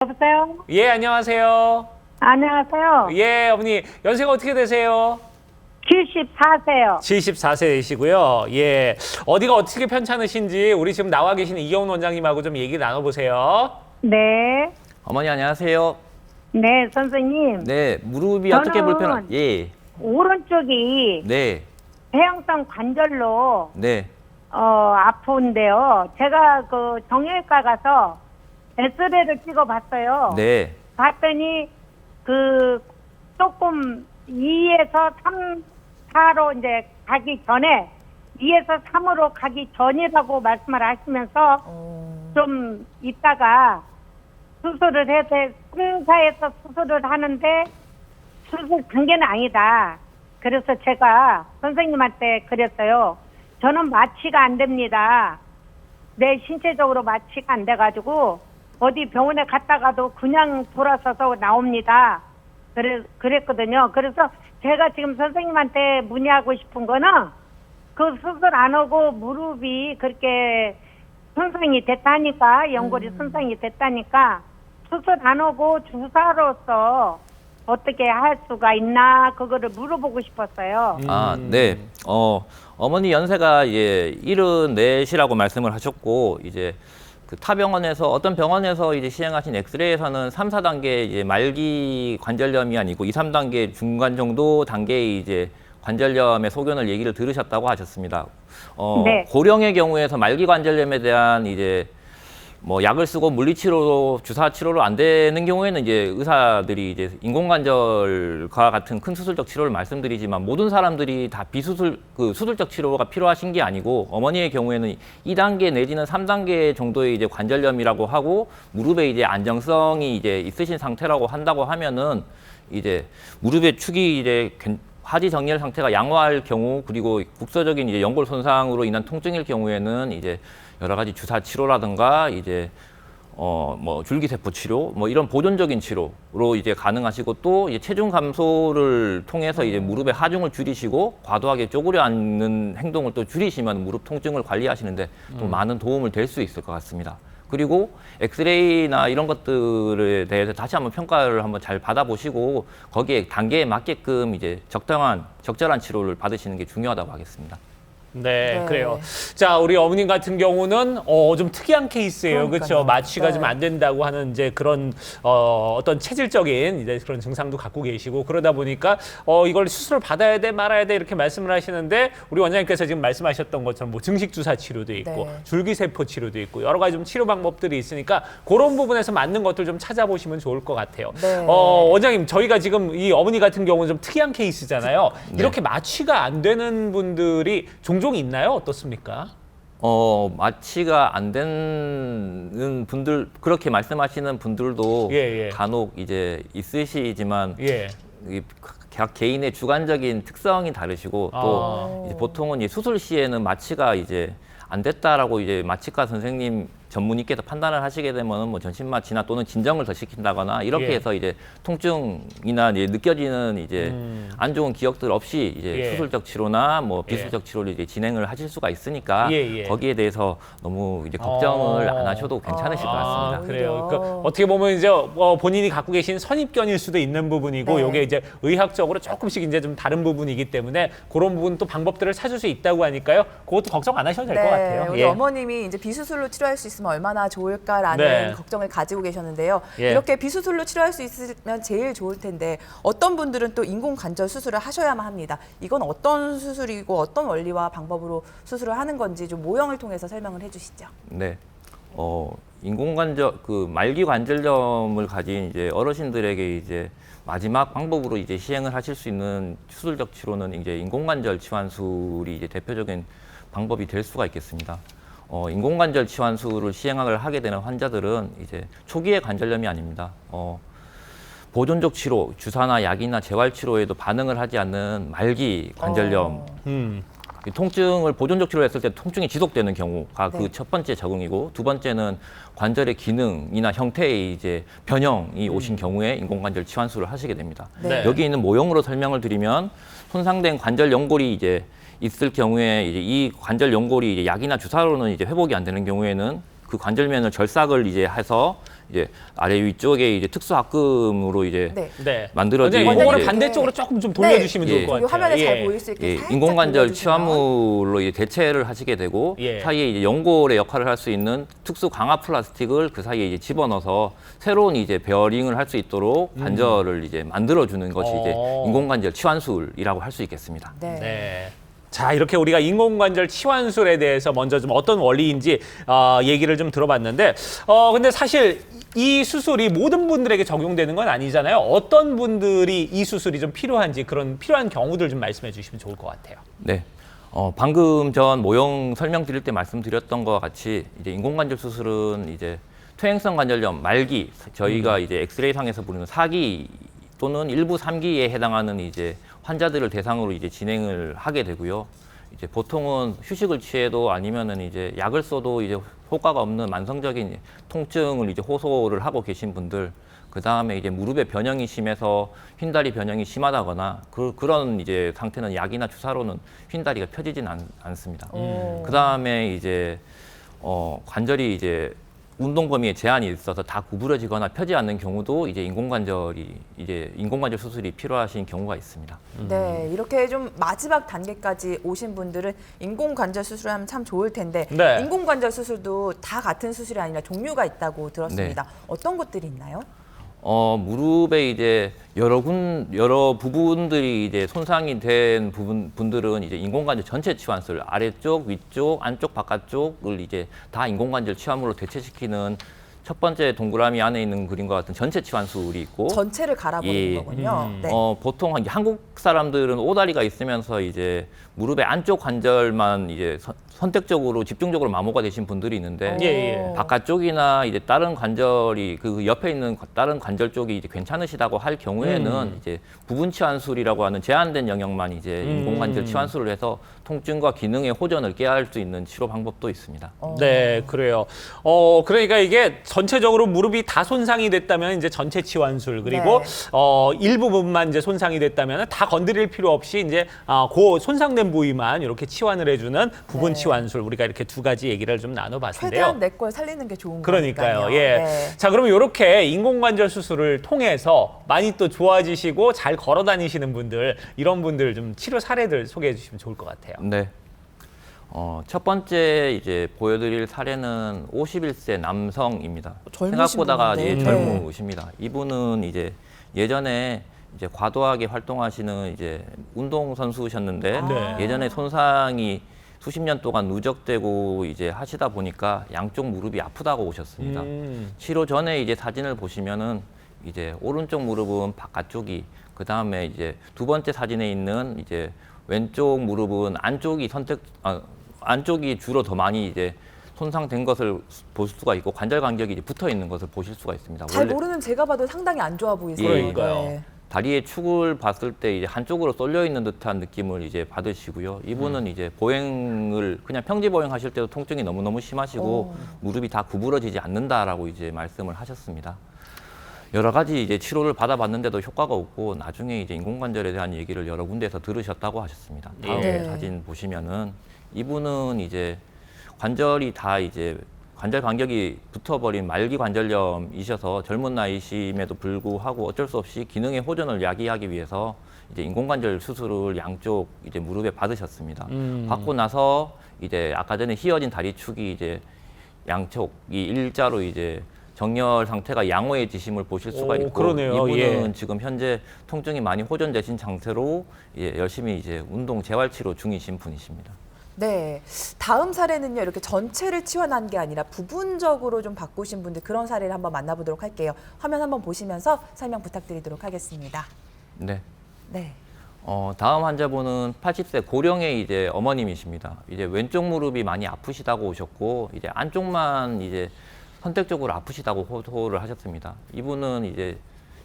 여보세요? 예, 안녕하세요. 안녕하세요. 예, 어머니, 연세가 어떻게 되세요? 74세요. 74세이시고요. 예, 어디가 어떻게 편찮으신지 우리 지금 나와 계시는 이경훈 원장님하고 좀 얘기 나눠보세요. 네. 어머니 안녕하세요. 네, 선생님. 네, 무릎이 어떻게 불편한? 예. 오른쪽이 네. 배양성 관절로 네. 아픈데요. 제가 그 정형외과 가서 엑스레이를 찍어봤어요. 네. 봤더니 그 조금 2에서 3, 4로 이제 가기 전에 2에서 3으로 가기 전이라고 말씀을 하시면서 좀 있다가 수술을 해서 승사에서 수술을 하는데 수술 단계는 아니다. 그래서 제가 선생님한테 그랬어요. 저는 마취가 안 됩니다. 내 신체적으로 마취가 안 돼가지고 어디 병원에 갔다가도 그냥 돌아서서 나옵니다. 그랬거든요. 그래서 제가 지금 선생님한테 문의하고 싶은 거는 그 수술 안 하고 무릎이 그렇게 손상이 됐다니까, 연골이 손상이 됐다니까 수술 안 하고 주사로서 어떻게 할 수가 있나 그거를 물어보고 싶었어요. 아, 네. 어머니 연세가 예, 74이라고 말씀을 하셨고 이제 그 타 병원에서 어떤 병원에서 이제 시행하신 엑스레이에서는 3, 4단계 이제 말기 관절염이 아니고 2, 3단계 중간 정도 단계의 이제 관절염의 소견을 얘기를 들으셨다고 하셨습니다. 네. 고령의 경우에서 말기 관절염에 대한 이제 뭐 약을 쓰고 물리치료로 주사 치료로 안 되는 경우에는 이제 의사들이 이제 인공관절과 같은 큰 수술적 치료를 말씀드리지만 모든 사람들이 다 비수술 그 수술적 치료가 필요하신 게 아니고 어머니의 경우에는 2단계 내지는 3단계 정도의 이제 관절염이라고 하고 무릎에 이제 안정성이 이제 있으신 상태라고 한다고 하면은 이제 무릎의 축이 이제 하지 정렬 상태가 양호할 경우 그리고 국소적인 이제 연골 손상으로 인한 통증일 경우에는 이제 여러 가지 주사 치료라든가 이제 뭐 줄기세포 치료 뭐 이런 보존적인 치료로 이제 가능하시고 또 이제 체중 감소를 통해서 이제 무릎의 하중을 줄이시고 과도하게 쪼그려 앉는 행동을 또 줄이시면 무릎 통증을 관리하시는데 또 많은 도움을 될 수 있을 것 같습니다. 그리고 엑스레이나 이런 것들에 대해서 다시 한번 평가를 한번 잘 받아보시고 거기에 단계에 맞게끔 이제 적절한 치료를 받으시는 게 중요하다고 하겠습니다. 네, 네. 그래요. 자, 우리 어머님 같은 경우는 좀 특이한 케이스예요. 그렇죠? 그러니까요. 마취가 네. 좀 안 된다고 하는 이제 그런 어떤 체질적인 이제 그런 증상도 갖고 계시고 그러다 보니까 이걸 수술을 받아야 돼 말아야 돼 이렇게 말씀을 하시는데 우리 원장님께서 지금 말씀하셨던 것처럼 뭐 증식 주사 치료도 있고 네. 줄기세포 치료도 있고 여러 가지 좀 치료 방법들이 있으니까 그런 부분에서 맞는 것들 좀 찾아보시면 좋을 것 같아요. 네. 원장님, 저희가 지금 이 어머니 같은 경우는 좀 특이한 케이스잖아요. 네. 이렇게 마취가 안 되는 분들이 종종 있나요? 어떻습니까? 마취가 안 되는 분들, 그렇게 말씀하시는 분들도 예, 예. 간혹 이제 있으시지만 예. 각 개인의 주관적인 특성이 다르시고 또 이제 보통은 이 수술 시에는 마취가 이제 안 됐다라고 이제 마취과 선생님 전문의께서 판단을 하시게 되면은 뭐 전신마취나 또는 진정을 더 시킨다거나 이렇게 예. 해서 이제 통증이나 이제 느껴지는 이제 안 좋은 기억들 없이 이제 예. 수술적 치료나 뭐 예. 비수술적 치료를 이제 진행을 하실 수가 있으니까 예, 예. 거기에 대해서 너무 이제 걱정을 안 하셔도 괜찮으실 것 같습니다. 그래요. 오히려. 그러니까 어떻게 보면 이제 본인이 갖고 계신 선입견일 수도 있는 부분이고 네. 요게 이제 의학적으로 조금씩 이제 좀 다른 부분이기 때문에 그런 부분 또 방법들을 찾을 수 있다고 하니까요. 그것도 걱정 안 하셔도 될 것 같아요. 우리 예. 어머님이 이제 비수술로 치료할 수 있으면 얼마나 좋을까라는 네. 걱정을 가지고 계셨는데요. 예. 이렇게 비수술로 치료할 수 있으면 제일 좋을 텐데 어떤 분들은 또 인공관절 수술을 하셔야만 합니다. 이건 어떤 수술이고 어떤 원리와 방법으로 수술을 하는 건지 좀 모형을 통해서 설명을 해주시죠. 네. 인공관절 말기 관절염을 가진 이제 어르신들에게 이제 마지막 방법으로 이제 시행을 하실 수 있는 수술적 치료는 이제 인공관절 치환술이 이제 대표적인 방법이 될 수가 있겠습니다. 인공관절 치환술을 시행을 하게 되는 환자들은 이제 초기의 관절염이 아닙니다. 보존적 치료, 주사나 약이나 재활 치료에도 반응을 하지 않는 말기 관절염. 이 통증을 보존적 치료를 했을 때 통증이 지속되는 경우가 네. 그 첫 번째 적응이고 두 번째는 관절의 기능이나 형태의 이제 변형이 오신 경우에 인공관절 치환술을 하시게 됩니다. 네. 여기 있는 모형으로 설명을 드리면 손상된 관절 연골이 이제 있을 경우에 이제 이 관절 연골이 이제 약이나 주사로는 이제 회복이 안 되는 경우에는 그 관절면을 절삭을 이제 해서 이제 아래 위쪽에 이제 특수합금으로 이제 네. 네. 만들어진 원장님, 이거를 이제 반대쪽으로 조금 좀 돌려주시면 네. 좋을 것 여기 같아요. 화면에 잘 예. 보일 수 있게 예, 살짝 인공관절 돌려주시면. 치환물로 이제 대체를 하시게 되고 예. 사이에 이제 연골의 역할을 할 수 있는 특수 강화 플라스틱을 그 사이에 이제 집어넣어서 새로운 이제 베어링을 할 수 있도록 관절을 이제 만들어주는 것이 이제 인공관절 치환술이라고 할 수 있겠습니다. 네. 네. 자, 이렇게 우리가 인공관절 치환술에 대해서 먼저 좀 어떤 원리인지 얘기를 좀 들어봤는데, 근데 사실 이 수술이 모든 분들에게 적용되는 건 아니잖아요. 어떤 분들이 이 수술이 좀 필요한지 그런 필요한 경우들 좀 말씀해 주시면 좋을 것 같아요. 네. 방금 전 모형 설명드릴 때 말씀드렸던 것과 같이 이제 인공관절 수술은 이제 퇴행성 관절염 말기, 저희가 이제 엑스레이 상에서 부르는 4기 또는 일부 3기에 해당하는 이제 환자들을 대상으로 이제 진행을 하게 되고요. 이제 보통은 휴식을 취해도 아니면은 이제 약을 써도 이제 효과가 없는 만성적인 통증을 이제 호소를 하고 계신 분들, 그 다음에 이제 무릎의 변형이 심해서 휜다리 변형이 심하다거나 그런 이제 상태는 약이나 주사로는 휜다리가 펴지진 않습니다. 그 다음에 이제 관절이 이제 운동 범위에 제한이 있어서 다 구부러지거나 펴지 않는 경우도 이제 인공관절 수술이 필요하신 경우가 있습니다. 네, 이렇게 좀 마지막 단계까지 오신 분들은 인공관절 수술을 하면 참 좋을 텐데 네. 인공관절 수술도 다 같은 수술이 아니라 종류가 있다고 들었습니다. 네. 어떤 것들이 있나요? 무릎에 이제 여러 부분들이 이제 손상이 된 분들은 이제 인공관절 전체 치환술, 아래쪽, 위쪽, 안쪽, 바깥쪽을 이제 다 인공관절 치환물로 대체시키는 첫 번째 동그라미 안에 있는 그림과 같은 전체 치환술이 있고, 전체를 갈아버리는 예. 거군요. 네. 보통 한국 사람들은 오다리가 있으면서 이제 무릎의 안쪽 관절만 이제 선택적으로 집중적으로 마모가 되신 분들이 있는데 예, 예. 바깥쪽이나 이제 다른 관절이 그 옆에 있는 다른 관절 쪽이 이제 괜찮으시다고 할 경우에는 이제 부분 치환술이라고 하는 제한된 영역만 이제 인공관절 치환술을 해서 통증과 기능의 호전을 깨할 수 있는 치료 방법도 있습니다. 네, 그래요. 그러니까 이게 전체적으로 무릎이 다 손상이 됐다면 이제 전체 치환술, 그리고 네. 일부분만 이제 손상이 됐다면 다 건드릴 필요 없이 이제 그 손상된 부위만 이렇게 치환을 해주는 부분 네. 치환술, 우리가 이렇게 두 가지 얘기를 좀 나눠봤는데요. 최대한 내 걸 살리는 게 좋은 그러니까요. 거니까요. 예. 네. 자, 그러면 이렇게 인공관절 수술을 통해서 많이 또 좋아지시고 잘 걸어 다니시는 분들, 이런 분들 좀 치료 사례들 소개해 주시면 좋을 것 같아요. 네. 첫 번째 이제 보여드릴 사례는 51세 남성입니다. 젊으신 생각보다가 분인데. 이제 젊으십니다. 이분은 이제 예전에 이제 과도하게 활동하시는 이제 운동 선수셨는데 네. 예전에 손상이 수십 년 동안 누적되고 이제 하시다 보니까 양쪽 무릎이 아프다고 오셨습니다. 치료 전에 이제 사진을 보시면은 이제 오른쪽 무릎은 바깥쪽이, 그 다음에 이제 두 번째 사진에 있는 이제 왼쪽 무릎은 안쪽이 주로 더 많이 이제 손상된 것을 볼 수가 있고 관절 간격이 이제 붙어 있는 것을 보실 수가 있습니다. 잘 모르는 제가 봐도 상당히 안 좋아 보이세요. 그러니까요. 네. 다리의 축을 봤을 때 이제 한쪽으로 쏠려 있는 듯한 느낌을 이제 받으시고요. 이분은 이제 보행을 그냥 평지 보행하실 때도 통증이 너무너무 심하시고 무릎이 다 구부러지지 않는다라고 이제 말씀을 하셨습니다. 여러 가지 이제 치료를 받아봤는데도 효과가 없고 나중에 이제 인공관절에 대한 얘기를 여러 군데에서 들으셨다고 하셨습니다. 다음 네. 사진 보시면은 이분은 이제 관절이 다 이제 관절 간격이 붙어버린 말기 관절염이셔서 젊은 나이심에도 불구하고 어쩔 수 없이 기능의 호전을 야기하기 위해서 이제 인공관절 수술을 양쪽 이제 무릎에 받으셨습니다. 받고 나서 이제 아까 전에 휘어진 다리축이 이제 양쪽이 일자로 이제 정렬 상태가 양호해지심을 보실 수가 있고, 그러네요. 이분은 예. 지금 현재 통증이 많이 호전되신 상태로 열심히 이제 운동 재활 치료 중이신 분이십니다. 네. 다음 사례는요. 이렇게 전체를 치환한 게 아니라 부분적으로 좀 바꾸신 분들 그런 사례를 한번 만나보도록 할게요. 화면 한번 보시면서 설명 부탁드리도록 하겠습니다. 네. 네. 다음 환자분은 80세 고령의 이제 어머님이십니다. 이제 왼쪽 무릎이 많이 아프시다고 오셨고, 이제 안쪽만 이제 선택적으로 아프시다고 호소를 하셨습니다. 이분은 이제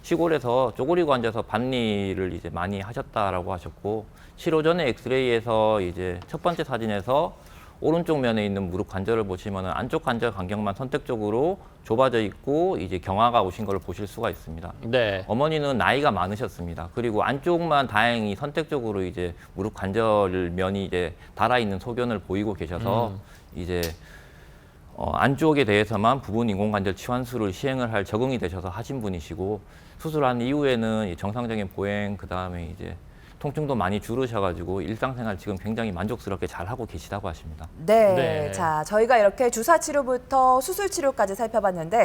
시골에서 쪼그리고 앉아서 밭일을 이제 많이 하셨다라고 하셨고, 치료 전에 엑스레이에서 이제 첫 번째 사진에서 오른쪽 면에 있는 무릎 관절을 보시면은 안쪽 관절 간격만 선택적으로 좁아져 있고 이제 경화가 오신 걸 보실 수가 있습니다. 네. 어머니는 나이가 많으셨습니다. 그리고 안쪽만 다행히 선택적으로 이제 무릎 관절 면이 이제 닳아 있는 소견을 보이고 계셔서 이제 안쪽에 대해서만 부분 인공관절 치환술을 시행을 할 적응이 되셔서 하신 분이시고 수술한 이후에는 이 정상적인 보행 그다음에 이제 통증도 많이 줄으셔가지고 일상생활 지금 굉장히 만족스럽게 잘 하고 계시다고 하십니다. 네. 네. 자, 저희가 이렇게 주사 치료부터 수술 치료까지 살펴봤는데